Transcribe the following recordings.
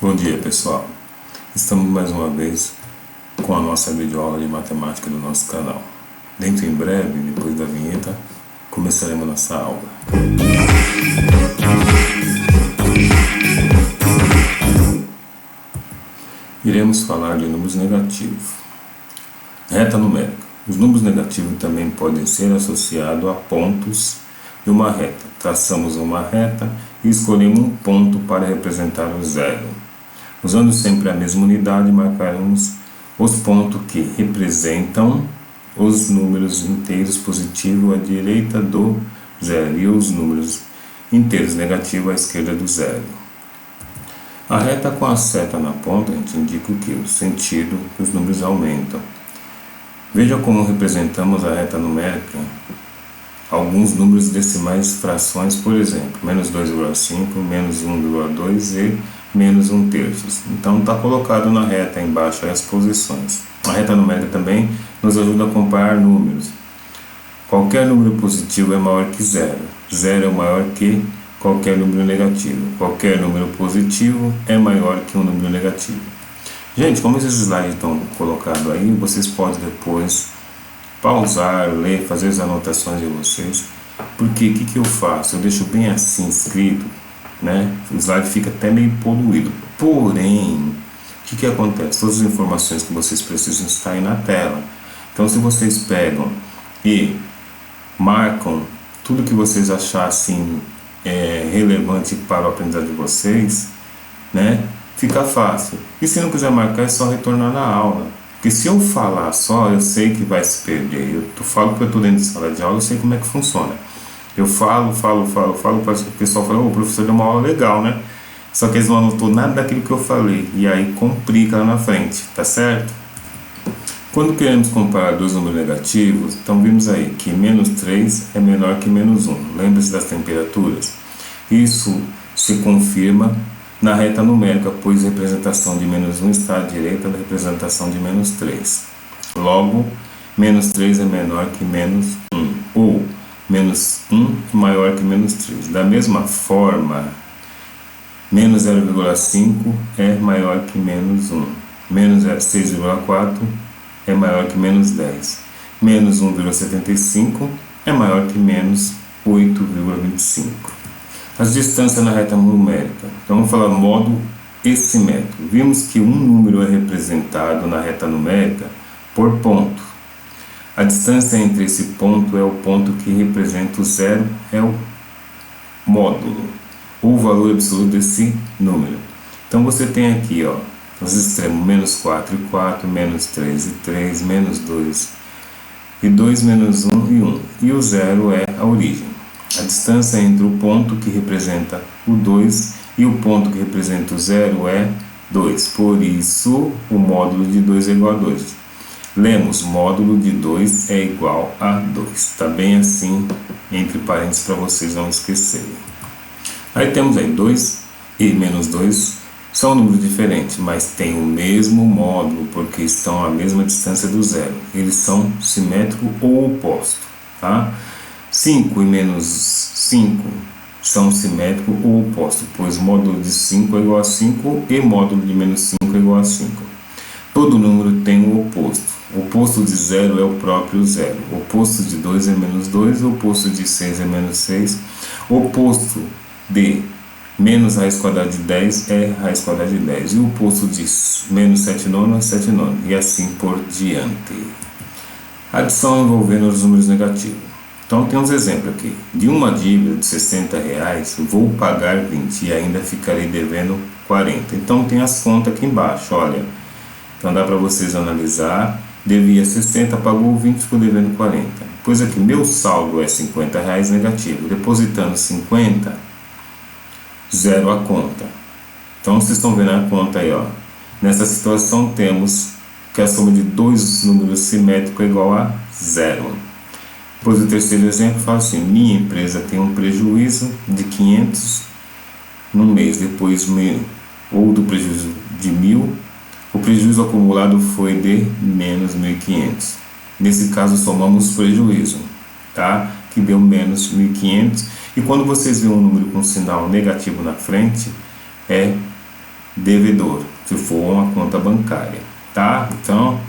Bom dia, pessoal. Estamos mais uma vez com a nossa videoaula de matemática do nosso canal. Dentro em breve, depois da vinheta, começaremos nossa aula. Iremos falar de números negativos. Reta numérica. Os números negativos também podem ser associados a pontos de uma reta. Traçamos uma reta e escolhemos um ponto para representar o zero. Usando sempre a mesma unidade, marcaremos os pontos que representam os números inteiros positivos à direita do zero e os números inteiros negativos à esquerda do zero. A reta com a seta na ponta, a gente indica o que? O sentido que os números aumentam. Veja como representamos a reta numérica. Alguns números decimais frações, por exemplo, menos 2,5, menos 1,2 e menos 1/3. Então está colocado na reta embaixo as posições. A reta numérica também nos ajuda a comparar números. Qualquer número positivo é maior que zero. Zero é maior que qualquer número negativo. Qualquer número positivo é maior que um número negativo. Gente, como esses slides estão colocados aí, vocês podem depois pausar, ler, fazer as anotações de vocês. Porque o que eu faço? Eu deixo bem assim escrito, né? O slide fica até meio poluído. Porém, o que acontece? Todas as informações que vocês precisam estão aí na tela. Então, se vocês pegam e marcam tudo que vocês achassem relevante para o aprendizado de vocês, né? Fica fácil. E se não quiser marcar, é só retornar na aula. Porque se eu falar só, eu sei que vai se perder. Eu falo que eu estou dentro de sala de aula, eu sei como é que funciona. Eu falo, o pessoal fala, o professor deu uma aula legal, né? Só que eles não anotou nada daquilo que eu falei. E aí complica lá na frente, tá certo? Quando queremos comparar dois números negativos, então vimos aí que menos 3 é menor que menos 1. Lembre-se das temperaturas. Isso se confirma na reta numérica, pois a representação de menos 1 está à direita da representação de menos 3. Logo, menos 3 é menor que menos 1. Ou menos 1 é maior que menos 3. Da mesma forma, menos 0,5 é maior que menos 1. Menos 6,4 é maior que menos 10. Menos 1,75 é maior que menos 8,25. As distâncias na reta numérica. Então vamos falar modo e simétrico. Vimos que um número é representado na reta numérica por ponto. A distância entre esse ponto é o ponto que representa o zero, é o módulo, ou o valor absoluto desse número. Então você tem aqui, ó, os extremos, menos 4 e 4, menos 3 e 3, menos 2 e 2, menos 1 e 1. E o zero é a origem. A distância entre o ponto que representa o 2 e o ponto que representa o zero é 2. Por isso, o módulo de 2 é igual a 2. Lemos, módulo de 2 é igual a 2. Está bem assim, entre parênteses, para vocês não esquecerem. Aí temos aí 2 e menos 2. São números diferentes, mas têm o mesmo módulo, porque estão à mesma distância do zero. Eles são simétricos ou opostos, tá? 5 e menos 5 são simétricos ou opostos, pois módulo de 5 é igual a 5 e módulo de menos 5 é igual a 5. Todo número tem o oposto. O oposto de 0 é o próprio zero. O oposto de 2 é menos 2, o oposto de 6 é menos 6. O oposto de menos raiz quadrada de 10 é raiz quadrada de 10. E o oposto de menos 7 nono é 7 nono. E assim por diante. Adição envolvendo os números negativos. Então tem uns exemplos aqui. De uma dívida de R$60, vou pagar 20 e ainda ficarei devendo 40. Então tem as contas aqui embaixo, olha. Então dá para vocês analisar. Devia 60, pagou 20, ficou devendo 40. Pois aqui, meu saldo é R$50 negativo. Depositando 50, zero a conta. Então vocês estão vendo a conta aí, ó. Nessa situação temos que a soma de dois números simétricos é igual a zero. Depois o terceiro exemplo fala assim, minha empresa tem um prejuízo de 500 no mês, depois ou do prejuízo de 1.000, o prejuízo acumulado foi de menos 1.500. Nesse caso somamos o prejuízo, tá? Que deu menos 1.500, e quando vocês veem um número com sinal negativo na frente, é devedor, se for uma conta bancária, tá? Então,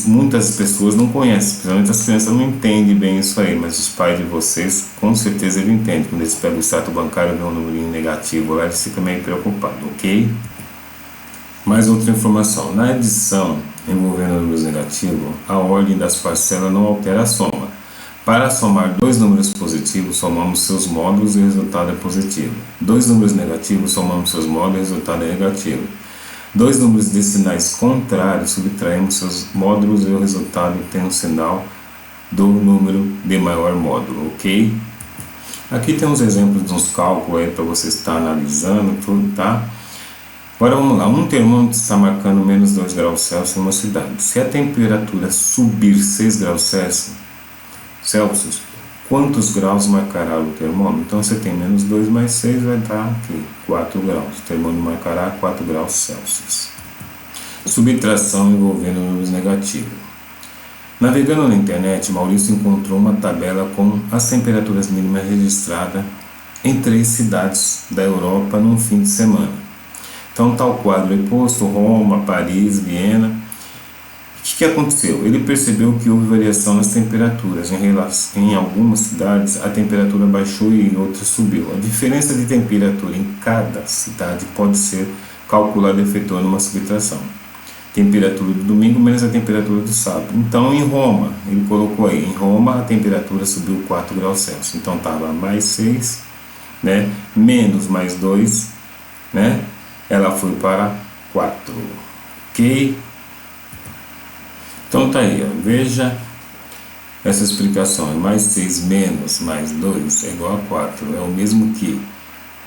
muitas pessoas não conhecem, principalmente as crianças não entendem bem isso aí, mas os pais de vocês, com certeza eles entendem. Quando eles pegam o extrato bancário e vê um número negativo lá, eles ficam meio preocupados, ok? Mais outra informação, na adição envolvendo números negativos, a ordem das parcelas não altera a soma. Para somar dois números positivos, somamos seus módulos e o resultado é positivo. Dois números negativos, somamos seus módulos e o resultado é negativo. Dois números decimais contrários, subtraímos seus módulos e o resultado tem um sinal do número de maior módulo, ok? Aqui tem uns exemplos de uns cálculos aí para você estar analisando tudo, tá? Agora vamos lá, um termômetro está marcando menos 2 graus Celsius em uma cidade. Se a temperatura subir 6 graus Celsius, quantos graus marcará o termômetro? Então você tem menos 2 mais 6 vai dar aqui, 4 graus. O termômetro marcará 4 graus Celsius. Subtração envolvendo números negativos. Navegando na internet, Maurício encontrou uma tabela com as temperaturas mínimas registradas em 3 cidades da Europa num fim de semana. Então, tal quadro é posto: Roma, Paris, Viena. O que aconteceu? Ele percebeu que houve variação nas temperaturas. Em algumas cidades, a temperatura baixou e em outras subiu. A diferença de temperatura em cada cidade pode ser calculada efetuando uma subtração. Temperatura do domingo menos a temperatura do sábado. Então, em Roma, ele colocou aí, em Roma a temperatura subiu 4 graus Celsius. Então, estava mais 6, né? Menos mais 2, né? Ela foi para 4, ok? Então tá aí, ó. Veja essa explicação, mais 6 menos mais 2 é igual a 4, é o mesmo que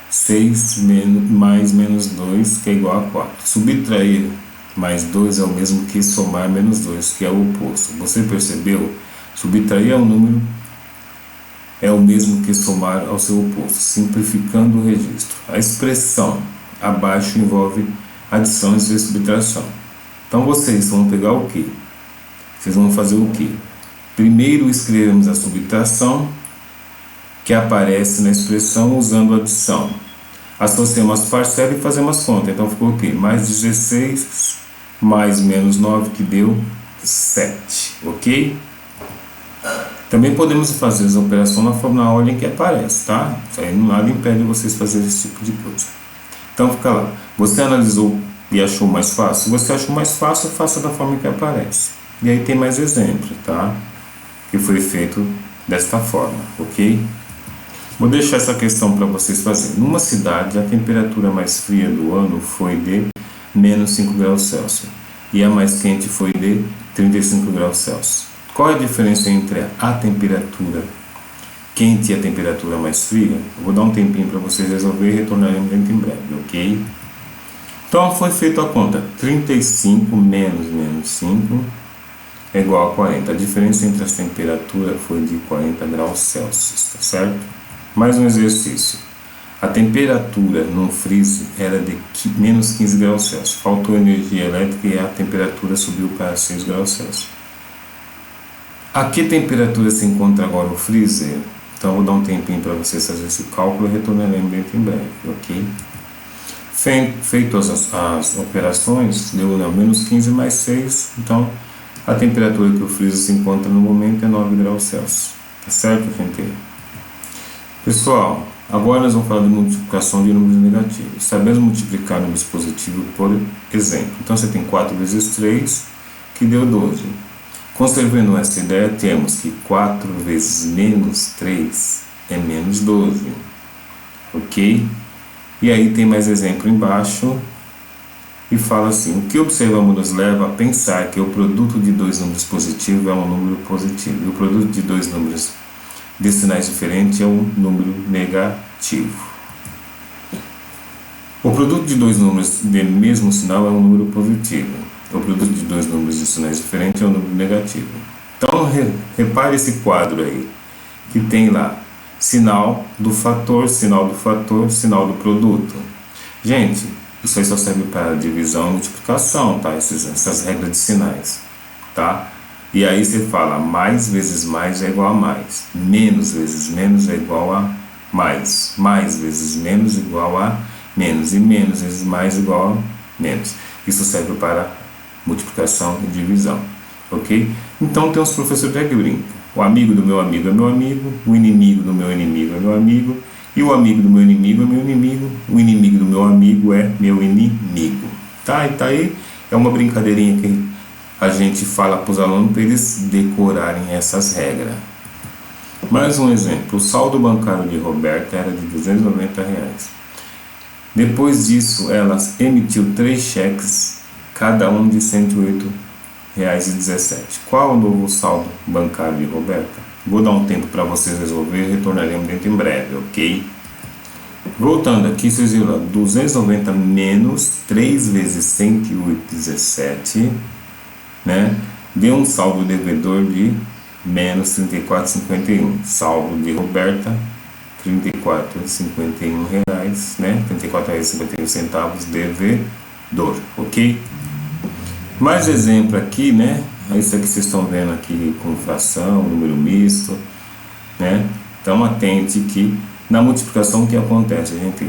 6 mais menos 2, que é igual a 4. Subtrair mais 2 é o mesmo que somar menos 2, que é o oposto. Você percebeu? Subtrair ao número é o mesmo que somar ao seu oposto, simplificando o registro. A expressão abaixo envolve adição e subtração. Então vocês vão pegar o que? Vocês vão fazer o que? Primeiro escrevemos a subtração que aparece na expressão usando adição. Associamos as parcelas e fazemos as contas. Então ficou o que? Mais 16 mais menos 9, que deu 7, ok? Também podemos fazer as operações na ordem que aparece, tá? Isso aí nada impede vocês fazerem esse tipo de coisa. Então fica lá, você analisou e achou mais fácil? Se você achou mais fácil, faça da forma que aparece. E aí tem mais exemplos, tá? Que foi feito desta forma, ok? Vou deixar essa questão para vocês fazerem. Numa cidade, a temperatura mais fria do ano foi de menos 5 graus Celsius e a mais quente foi de 35 graus Celsius. Qual é a diferença entre a temperatura quente e a temperatura mais fria? Eu vou dar um tempinho para vocês resolverem e retornaremos dentro em breve, ok? Então foi feita a conta, 35 menos 5 é igual a 40. A diferença entre as temperaturas foi de 40 graus Celsius, tá certo? Mais um exercício. A temperatura no freezer era de menos 15 graus Celsius. Faltou energia elétrica e a temperatura subiu para 6 graus Celsius. A que temperatura se encontra agora o freezer? Então eu vou dar um tempinho para vocês fazerem esse cálculo e retornaremos dentro em breve, ok? Feitas as operações, deu menos 15 mais 6, então a temperatura que o freezer se encontra no momento é 9 graus Celsius, tá certo, gente? Pessoal, agora nós vamos falar de multiplicação de números negativos. Sabemos multiplicar números positivos, por exemplo. Então você tem 4 vezes 3, que deu 12. Conservando essa ideia, temos que 4 vezes menos 3 é menos 12, ok? E aí tem mais exemplo embaixo, e fala assim: o que observamos nos leva a pensar que o produto de dois números positivos é um número positivo, e o produto de dois números de sinais diferentes é um número negativo. O produto de dois números de mesmo sinal é um número positivo. O produto de dois números de sinais diferentes é um número negativo. Então, repare esse quadro aí, que tem lá sinal do fator, sinal do fator, sinal do produto. Gente, isso aí só serve para divisão e multiplicação, tá? Essas regras de sinais, tá? E aí você fala mais vezes mais é igual a mais, menos vezes menos é igual a mais vezes menos é igual a menos, e menos vezes mais igual a menos. Isso serve para multiplicação e divisão, ok? Então tem os professores que brincam. O amigo do meu amigo é meu amigo, o inimigo do meu inimigo é meu amigo, e o amigo do meu inimigo é meu inimigo, o inimigo do meu amigo é meu inimigo. Tá? E tá aí, é uma brincadeirinha que a gente fala para os alunos para eles decorarem essas regras. Mais um exemplo, o saldo bancário de Roberta era de R$ 290. Depois disso, ela emitiu 3 cheques, cada um de R$ 108,17. Qual o novo saldo bancário de Roberta? Vou dar um tempo para vocês resolver e retornaremos dentro em breve, ok? Voltando aqui, vocês viram lá, 290 menos 3 vezes 108,17, né? Deu um saldo devedor de menos R$ 34,51. Saldo de Roberta, R$ 34,51, né? R$ 34,51 devedor, ok? Mais exemplo aqui, né? Isso aqui vocês estão vendo aqui com fração, número misto, né? Então atente que na multiplicação o que acontece, gente?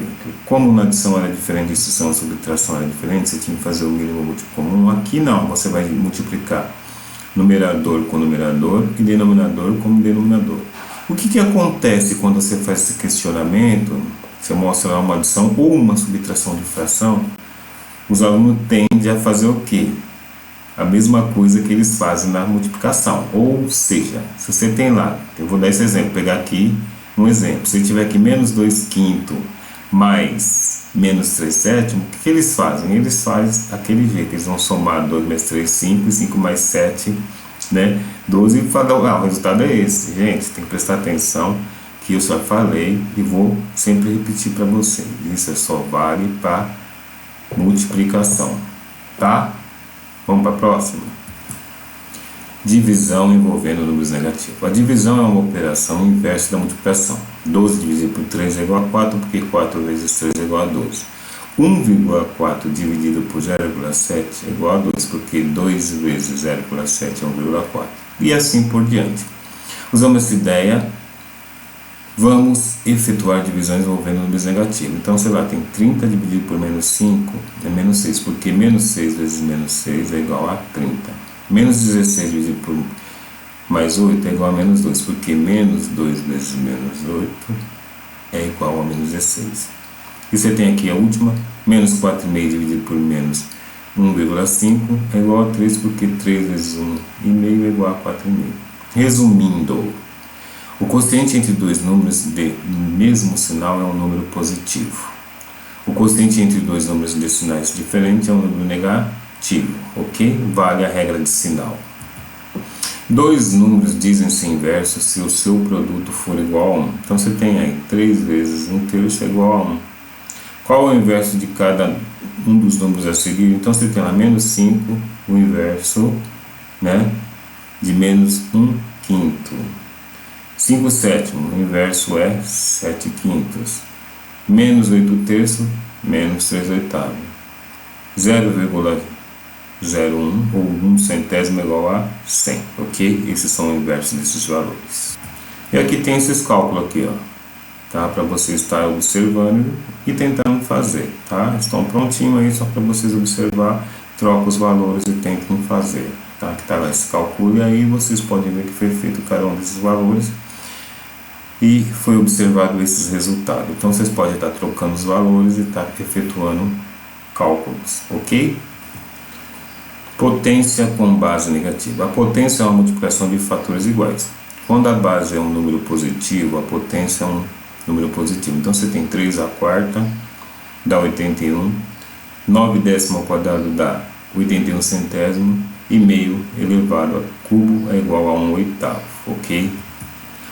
Como na adição era diferente, extinção e subtração era diferente, você tinha que fazer o mínimo múltiplo comum. Aqui não, você vai multiplicar numerador com numerador e denominador com denominador. O que acontece quando você faz esse questionamento? Você mostra lá uma adição ou uma subtração de fração, os alunos tendem a fazer o quê? A mesma coisa que eles fazem na multiplicação. Ou seja, se você tem lá, eu vou dar esse exemplo, pegar aqui um exemplo, se tiver aqui menos 2 quintos mais menos 3 sétimos, o que eles fazem? Eles fazem aquele jeito, eles vão somar 2 mais 3, 5, e 5 mais 7, né? 12, e falar, o resultado é esse. Gente, tem que prestar atenção que eu só falei e vou sempre repetir para vocês. Isso é só vale para multiplicação, tá? Vamos para a próxima. Divisão envolvendo números negativos. A divisão é uma operação inversa da multiplicação. 12 dividido por 3 é igual a 4, porque 4 vezes 3 é igual a 12. 1,4 dividido por 0,7 é igual a 2, porque 2 vezes 0,7 é 1,4. E assim por diante. Usando essa ideia, vamos efetuar divisões envolvendo números negativos. Então, sei lá, tem 30 dividido por menos 5 é menos 6, porque menos 6 vezes menos 6 é igual a 30. Menos 16 dividido por mais 8 é igual a menos 2, porque menos 2 vezes menos 8 é igual a menos 16. E você tem aqui a última, menos 4,5 dividido por menos 1,5 é igual a 3, porque 3 vezes 1,5 é igual a 4,5. Resumindo, o quociente entre dois números de mesmo sinal é um número positivo. O quociente entre dois números de sinais diferentes é um número negativo, ok? Vale a regra de sinal. Dois números dizem-se inversos se o seu produto for igual a 1. Então você tem aí 3 vezes 1/3 é igual a 1. Qual é o inverso de cada um dos números a seguir? Então você tem lá menos 5, o inverso, né, de menos 1/5. 5 sétimos, o inverso é 7 quintos. Menos 8/3, menos 3 oitavos. 0,01 ou 1 centésimo é igual a 100, ok? Esses são o inverso desses valores. E aqui tem esses cálculos aqui, ó, tá? Para você estar observando e tentando fazer, tá? Estão prontinhos aí só para vocês observar, troca os valores e tentem fazer, tá? Que tá lá esse cálculo e aí vocês podem ver que foi feito cada um desses valores e foi observado esses resultados. Então vocês podem estar trocando os valores e estar efetuando cálculos, ok? Potência com base negativa. A potência é uma multiplicação de fatores iguais. Quando a base é um número positivo, a potência é um número positivo. Então você tem 3/4 dá 81, 9 décimo ao quadrado dá 81 centésimo e meio elevado ao cubo é igual a 1/8, ok?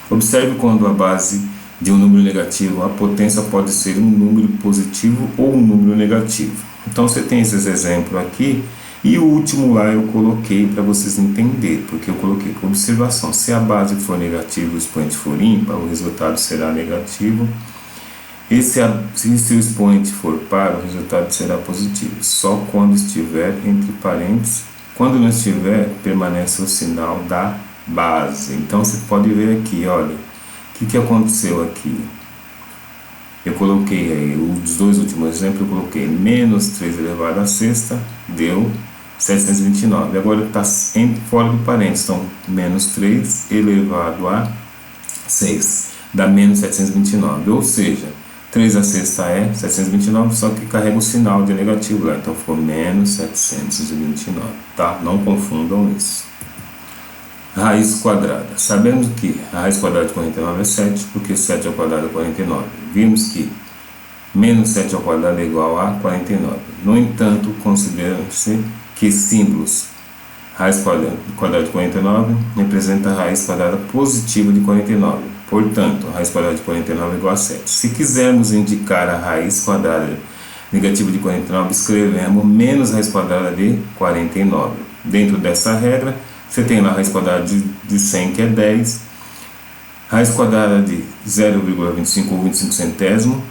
Observe quando a base de um número negativo, a potência pode ser um número positivo ou um número negativo. Então você tem esses exemplos aqui e o último lá eu coloquei para vocês entenderem, porque eu coloquei com observação. Se a base for negativa e o expoente for ímpar, o resultado será negativo. E se o expoente for par, o resultado será positivo. Só quando estiver entre parênteses. Quando não estiver, permanece o sinal da base. Então você pode ver aqui, olha, o que aconteceu aqui? Eu coloquei aí, os dois últimos exemplos, eu coloquei menos 3 elevado à sexta, deu 729. Agora está fora do parênteses, então menos 3 elevado a 6 dá menos 729. Ou seja, 3 à sexta é 729, só que carrega o sinal de negativo lá, então ficou menos 729, tá? Não confundam isso. Raiz quadrada. Sabemos que a raiz quadrada de 49 é 7, porque 7 ao quadrado é 49. Vimos que menos 7 ao quadrado é igual a 49. No entanto, considera-se que símbolos raiz quadrada de 49 representa a raiz quadrada positiva de 49. Portanto, a raiz quadrada de 49 é igual a 7. Se quisermos indicar a raiz quadrada negativa de 49, escrevemos menos raiz quadrada de 49. Dentro dessa regra, você tem lá a raiz quadrada de 100, que é 10, raiz quadrada de 0,25 ou 25 centésimo.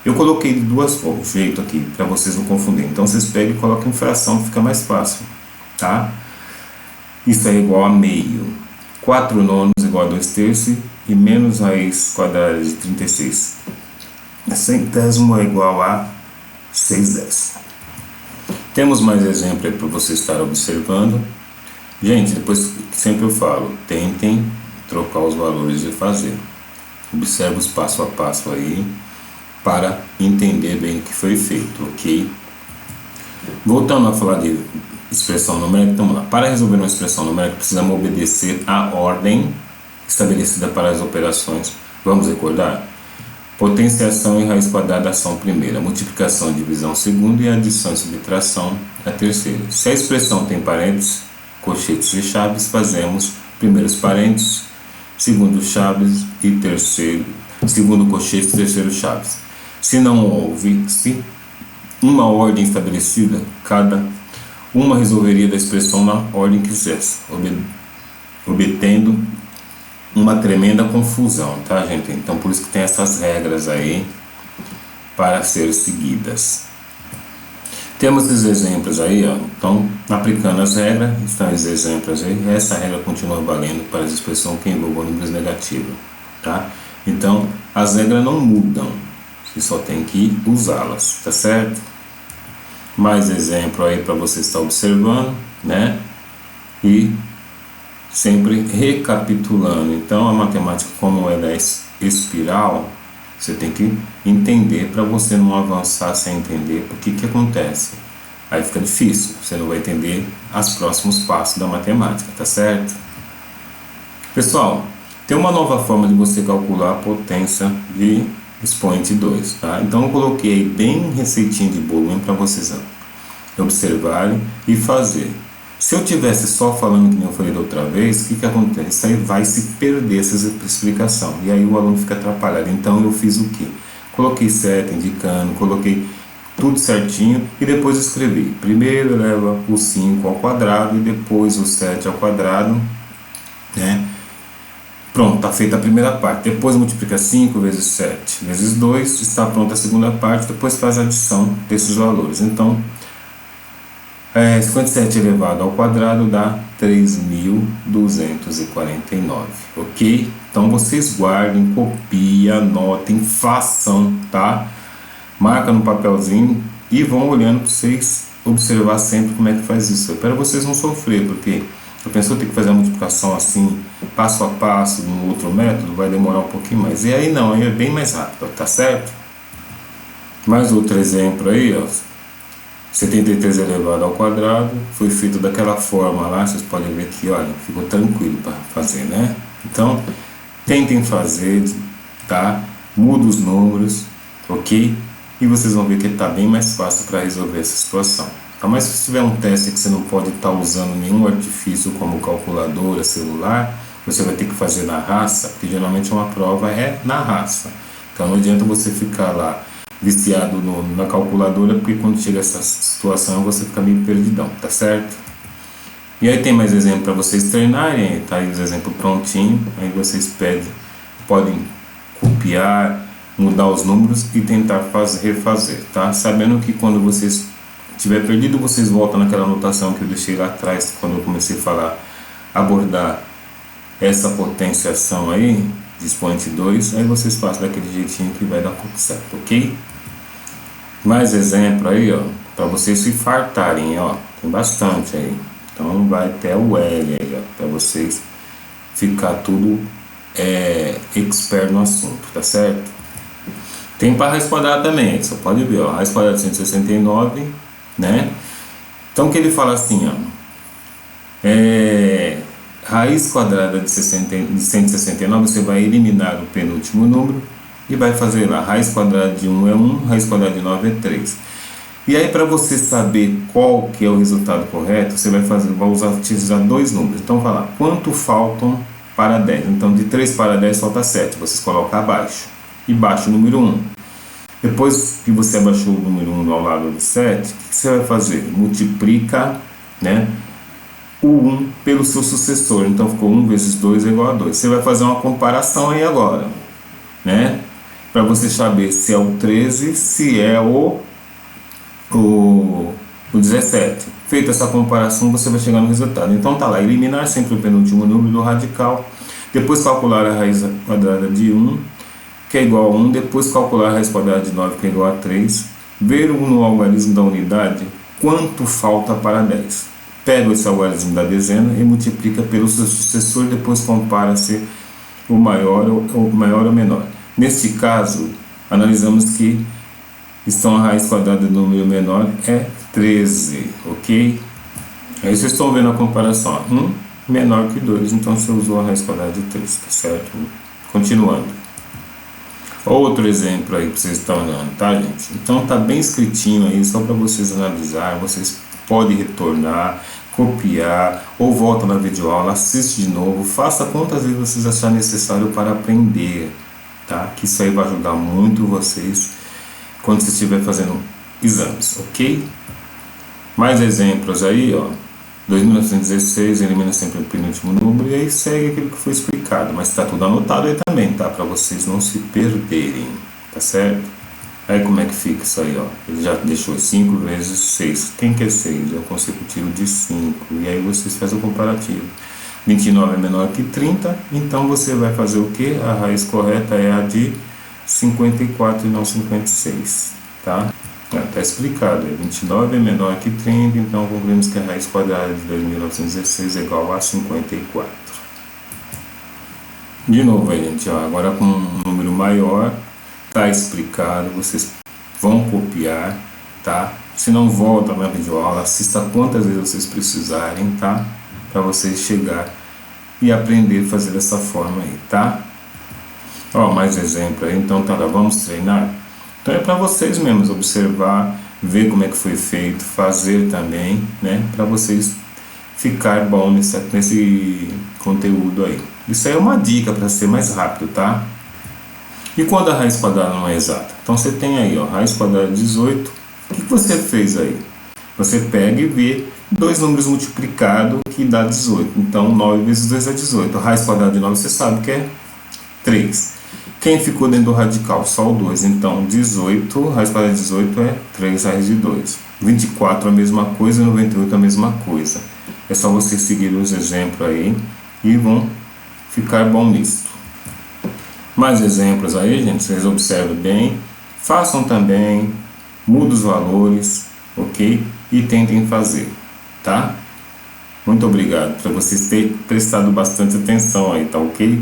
Eu coloquei de duas formas, jeito aqui, para vocês não confundirem. Então, vocês pegam e colocam em fração, que fica mais fácil, tá? Isso é igual a meio. 4 nonos igual a 2 terços e menos raiz quadrada de 36 centésimo é igual a 6 décimos. Temos mais exemplo aí para você estar observando. Gente, depois sempre eu falo, tentem trocar os valores de fazer. Observe os passo a passo aí para entender bem o que foi feito, ok? Voltando a falar de expressão numérica, então vamos lá. Para resolver uma expressão numérica, precisamos obedecer à ordem estabelecida para as operações. Vamos recordar? Potenciação e raiz quadrada são primeira, multiplicação e divisão segunda e adição e subtração a terceira. Se a expressão tem parênteses, colchetes e chaves, fazemos primeiros parênteses, segundo chaves e terceiro, segundo colchete e terceiro chaves. Se não houve uma ordem estabelecida, cada uma resolveria da expressão na ordem que quisesse, obtendo uma tremenda confusão, tá, gente? Então, por isso que tem essas regras aí para ser seguidas. Temos esses exemplos aí, ó. Então, aplicando as regras, estão esses exemplos aí. Essa regra continua valendo para as expressões que envolvam números negativos, tá? Então, as regras não mudam, você só tem que usá-las, tá certo? Mais exemplo aí para você estar observando, né? E sempre recapitulando. Então, a matemática, como ela é espiral, você tem que entender para você não avançar sem entender o que acontece. Aí fica difícil, você não vai entender os próximos passos da matemática, tá certo? Pessoal, tem uma nova forma de você calcular a potência de expoente 2, tá? Então eu coloquei bem receitinho de bolo para vocês observarem e fazer. Se eu tivesse só falando que nem eu falei da outra vez, o que acontece? Aí vai se perder essa explicação e aí o aluno fica atrapalhado. Então eu fiz o quê? Coloquei seta indicando, coloquei tudo certinho e depois escrevi. Primeiro eleva o 5 ao quadrado e depois o 7 ao quadrado, né? Pronto, está feita a primeira parte. Depois multiplica 5 vezes 7 vezes 2, está pronta a segunda parte, depois faz a adição desses valores. Então, 57 elevado ao quadrado dá 3.249, ok? Então vocês guardem, copiem, anotem, façam, tá? Marca no papelzinho e vão olhando para vocês observar sempre como é que faz isso. Para vocês não sofrer, porque a pessoa tem que fazer a multiplicação assim, passo a passo, no outro método, vai demorar um pouquinho mais. E aí não, aí é bem mais rápido, tá certo? Mais outro exemplo aí, ó. 73 elevado ao quadrado, foi feito daquela forma lá, vocês podem ver que, olha, ficou tranquilo para fazer, né? Então, tentem fazer, tá? Muda os números, ok? E vocês vão ver que está bem mais fácil para resolver essa situação. Tá? Mas se tiver um teste que você não pode estar usando nenhum artifício como calculadora, celular, você vai ter que fazer na raça, porque geralmente uma prova é na raça. Então não adianta você ficar lá viciado na calculadora, porque quando chega essa situação você fica meio perdidão, tá certo? E aí tem mais exemplo para vocês treinarem, tá aí os exemplos prontinho, aí vocês podem copiar, mudar os números e tentar refazer, tá? Sabendo que quando vocês tiver perdido, vocês voltam naquela anotação que eu deixei lá atrás, quando eu comecei a abordar essa potenciação aí, de expoente 2, aí vocês façam daquele jeitinho que vai dar tudo certo, ok? Mais exemplo aí, ó, para vocês se fartarem, ó, tem bastante aí. Então vai até o L aí, ó, para vocês ficar tudo expert no assunto, tá certo? Tem para raiz quadrada também, você pode ver, ó, raiz quadrada de 169, né? Então que ele fala assim, ó, raiz quadrada de 169, você vai eliminar o penúltimo número e vai fazer lá, raiz quadrada de 1 é 1, raiz quadrada de 9 é 3. E aí, para você saber qual que é o resultado correto, você vai utilizar dois números. Então, vai lá, quanto faltam para 10? Então, de 3 para 10 falta 7. Vocês colocam abaixo. E baixa o número 1. Depois que você abaixou o número 1 ao lado do 7, o que você vai fazer? Multiplica, né, o 1 pelo seu sucessor. Então, ficou 1 vezes 2 é igual a 2. Você vai fazer uma comparação aí agora, né? Para você saber se é o 13, se é o 17. Feita essa comparação, você vai chegar no resultado. Então tá lá, eliminar sempre o penúltimo número do radical, depois calcular a raiz quadrada de 1, que é igual a 1, depois calcular a raiz quadrada de 9, que é igual a 3, ver no algarismo da unidade quanto falta para 10. Pega esse algarismo da dezena e multiplica pelo seu sucessor, depois compara se o maior ou menor. Neste caso, analisamos que então a raiz quadrada do número menor é 13, ok? Aí vocês estão vendo a comparação, 1 menor que 2, então você usou a raiz quadrada de 3, tá certo? Continuando. Outro exemplo aí que vocês estão olhando, tá, gente? Então tá bem escritinho aí, só para vocês analisar, vocês podem retornar, copiar, ou volta na videoaula, assiste de novo, faça quantas vezes vocês acharem necessário para aprender, tá? Que isso aí vai ajudar muito vocês quando você estiver fazendo exames, ok? Mais exemplos aí, ó. 2916, elimina sempre o penúltimo número e aí segue aquilo que foi explicado, mas está tudo anotado aí também, tá? Para vocês não se perderem, tá certo? Aí como é que fica isso aí, ó? Ele já deixou 5 vezes 6. Quem que é 6? É o consecutivo de 5. E aí vocês fazem o comparativo. 29 é menor que 30, então você vai fazer o que? A raiz correta é a de 54 e não 56, tá? Está explicado, 29 é menor que 30, então concluímos que a raiz quadrada de 2916 é igual a 54. De novo aí, gente, ó, agora com um número maior, tá explicado, vocês vão copiar, tá? Se não, volta na videoaula, assista quantas vezes vocês precisarem, tá? Para vocês chegar e aprender a fazer dessa forma aí, tá? Ó, mais exemplo aí, então tá lá, vamos treinar? Então é para vocês mesmos observar, ver como é que foi feito, fazer também, né? Para vocês ficar bom nesse conteúdo aí. Isso aí é uma dica para ser mais rápido, tá? E quando a raiz quadrada não é exata? Então você tem aí, ó, raiz quadrada de 18, o que você fez aí? Você pega e vê dois números multiplicados que dá 18, então 9 vezes 2 é 18, a raiz quadrada de 9 você sabe que é 3. Quem ficou dentro do radical? Só o 2. Então, 18, raiz quadrada de 18 é 3 raiz de 2. 24 a mesma coisa, 98 a mesma coisa. É só vocês seguirem os exemplos aí e vão ficar bom nisso. Mais exemplos aí, gente, vocês observam bem. Façam também, mudem os valores, ok? E tentem fazer, tá? Muito obrigado por vocês terem prestado bastante atenção aí, tá ok?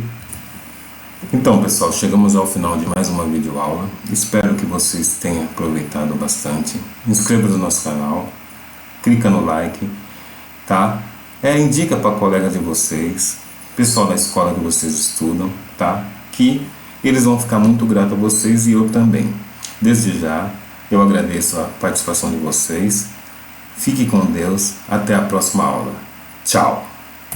Então, pessoal, chegamos ao final de mais uma videoaula. Espero que vocês tenham aproveitado bastante. Inscreva-se no nosso canal, clica no like, tá? Indica para colegas de vocês, pessoal da escola que vocês estudam, tá? Que eles vão ficar muito gratos a vocês e eu também. Desde já, eu agradeço a participação de vocês. Fique com Deus. Até a próxima aula. Tchau!